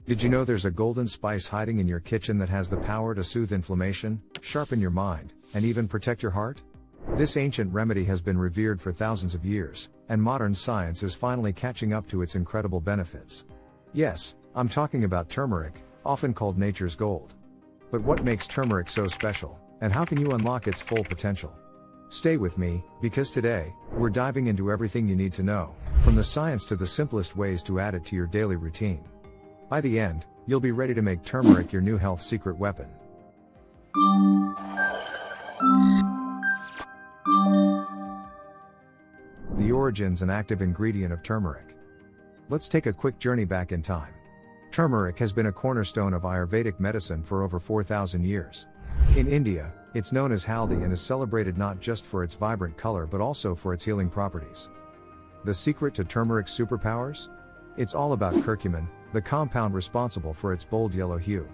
Did you know there's a golden spice hiding in your kitchen that has the power to soothe inflammation, sharpen your mind, and even protect your heart? This ancient remedy has been revered for thousands of years, and modern science is finally catching up to its incredible benefits. Yes, I'm talking about turmeric, often called nature's gold. But what makes turmeric so special, and how can you unlock its full potential? Stay with me, because today, we're diving into everything you need to know, from the science to the simplest ways to add it to your daily routine. By the end, you'll be ready to make turmeric your new health secret weapon. The origins and active ingredient of turmeric. Let's take a quick journey back in time. Turmeric has been a cornerstone of Ayurvedic medicine for over 4,000 years. In India, it's known as haldi and is celebrated not just for its vibrant color but also for its healing properties. The secret to turmeric's superpowers? It's all about curcumin, the compound responsible for its bold yellow hue.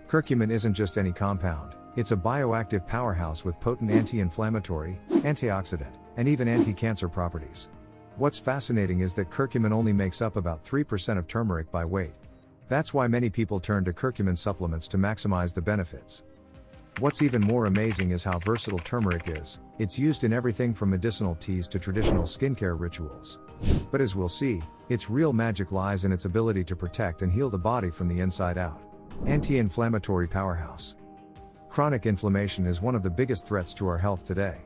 Curcumin isn't just any compound, it's a bioactive powerhouse with potent anti-inflammatory, antioxidant, and even anti-cancer properties. What's fascinating is that curcumin only makes up about 3% of turmeric by weight. That's why many people turn to curcumin supplements to maximize the benefits. What's even more amazing is how versatile turmeric is. It's used in everything from medicinal teas to traditional skincare rituals. But as we'll see, its real magic lies in its ability to protect and heal the body from the inside out. Anti-inflammatory powerhouse. Chronic inflammation is one of the biggest threats to our health today.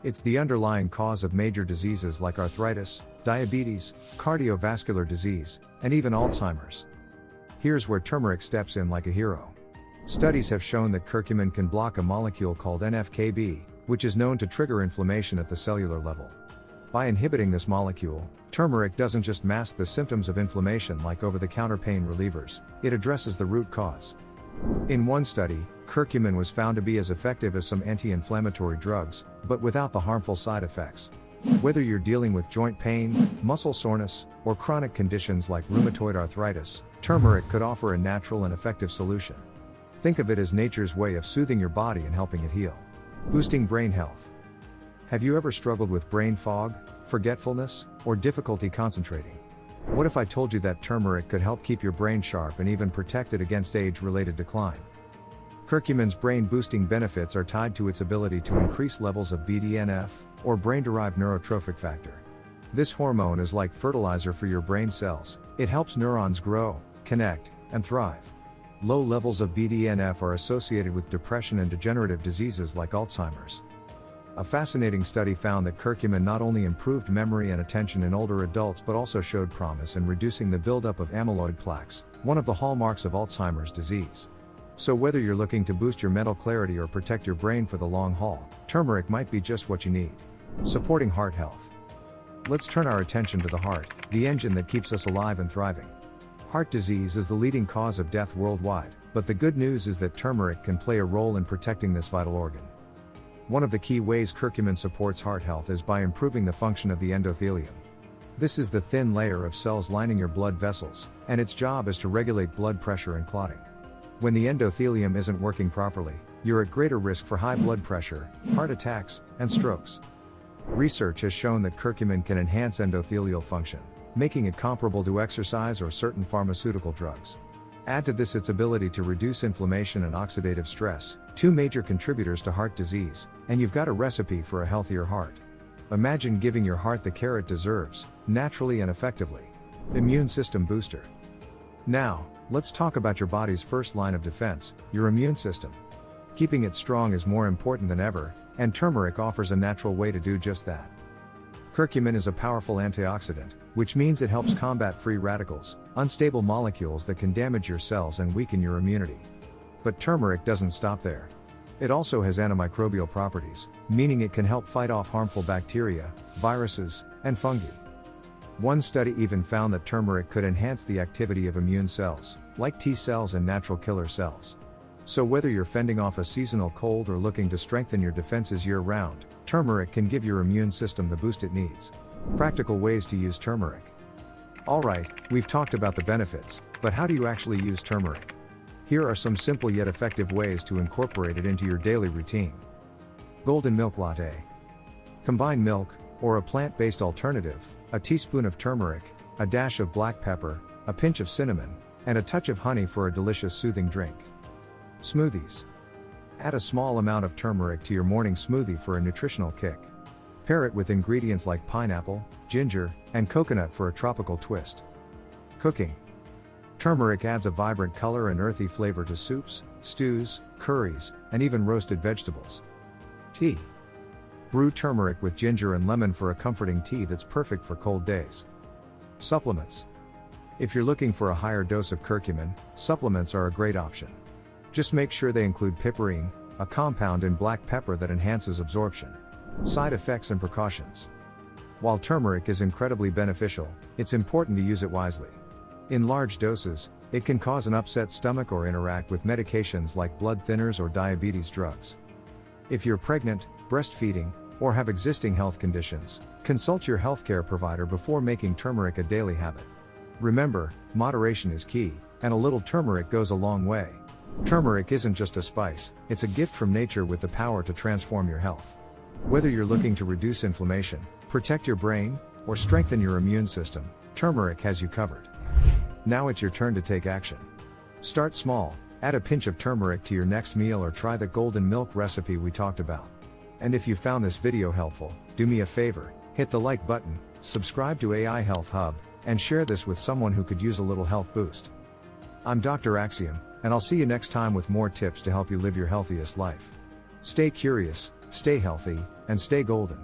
It's the underlying cause of major diseases like arthritis, diabetes, cardiovascular disease, and even Alzheimer's. Here's where turmeric steps in like a hero. Studies have shown that curcumin can block a molecule called NF-κB, which is known to trigger inflammation at the cellular level. By inhibiting this molecule, turmeric doesn't just mask the symptoms of inflammation like over-the-counter pain relievers, it addresses the root cause. In one study, curcumin was found to be as effective as some anti-inflammatory drugs, but without the harmful side effects. Whether you're dealing with joint pain, muscle soreness, or chronic conditions like rheumatoid arthritis, turmeric could offer a natural and effective solution. Think of it as nature's way of soothing your body and helping it heal. Boosting brain health. Have you ever struggled with brain fog, forgetfulness, or difficulty concentrating? What if I told you that turmeric could help keep your brain sharp and even protect it against age-related decline? Curcumin's brain-boosting benefits are tied to its ability to increase levels of BDNF, or brain-derived neurotrophic factor. This hormone is like fertilizer for your brain cells. It helps neurons grow, connect, and thrive. Low levels of BDNF are associated with depression and degenerative diseases like Alzheimer's. A fascinating study found that curcumin not only improved memory and attention in older adults but also showed promise in reducing the buildup of amyloid plaques, one of the hallmarks of Alzheimer's disease. So whether you're looking to boost your mental clarity or protect your brain for the long haul, turmeric might be just what you need. Supporting heart health. Let's turn our attention to the heart, the engine that keeps us alive and thriving. Heart disease is the leading cause of death worldwide, but the good news is that turmeric can play a role in protecting this vital organ. One of the key ways curcumin supports heart health is by improving the function of the endothelium. This is the thin layer of cells lining your blood vessels, and its job is to regulate blood pressure and clotting. When the endothelium isn't working properly, you're at greater risk for high blood pressure, heart attacks, and strokes. Research has shown that curcumin can enhance endothelial function, making it comparable to exercise or certain pharmaceutical drugs. Add to this its ability to reduce inflammation and oxidative stress, two major contributors to heart disease, and you've got a recipe for a healthier heart. Imagine giving your heart the care it deserves, naturally and effectively. Immune system booster. Now, let's talk about your body's first line of defense, your immune system. Keeping it strong is more important than ever, and turmeric offers a natural way to do just that. Curcumin is a powerful antioxidant, which means it helps combat free radicals, unstable molecules that can damage your cells and weaken your immunity. But turmeric doesn't stop there. It also has antimicrobial properties, meaning it can help fight off harmful bacteria, viruses, and fungi. One study even found that turmeric could enhance the activity of immune cells, like T cells and natural killer cells. So whether you're fending off a seasonal cold or looking to strengthen your defenses year-round, turmeric can give your immune system the boost it needs. Practical ways to use turmeric. Alright, we've talked about the benefits, but how do you actually use turmeric? Here are some simple yet effective ways to incorporate it into your daily routine. Golden milk latte. Combine milk, or a plant-based alternative, a teaspoon of turmeric, a dash of black pepper, a pinch of cinnamon, and a touch of honey for a delicious soothing drink. Smoothies. Add a small amount of turmeric to your morning smoothie for a nutritional kick. Pair it with ingredients like pineapple, ginger, and coconut for a tropical twist. Cooking. Turmeric adds a vibrant color and earthy flavor to soups, stews, curries, and even roasted vegetables. Tea. Brew turmeric with ginger and lemon for a comforting tea that's perfect for cold days. Supplements. If you're looking for a higher dose of curcumin, supplements are a great option. Just make sure they include piperine, a compound in black pepper that enhances absorption. Side effects and precautions. While turmeric is incredibly beneficial, it's important to use it wisely. In large doses, it can cause an upset stomach or interact with medications like blood thinners or diabetes drugs. If you're pregnant, breastfeeding, or have existing health conditions, consult your healthcare provider before making turmeric a daily habit. Remember, moderation is key, and a little turmeric goes a long way. Turmeric isn't just a spice, it's a gift from nature with the power to transform your health. Whether you're looking to reduce inflammation, protect your brain, or strengthen your immune system, turmeric has you covered. Now it's your turn to take action. Start small, add a pinch of turmeric to your next meal or try the golden milk recipe we talked about. And if you found this video helpful, do me a favor, hit the like button, subscribe to AI Health Hub, and share this with someone who could use a little health boost. I'm Dr. Axiom, and I'll see you next time with more tips to help you live your healthiest life. Stay curious, stay healthy, and stay golden.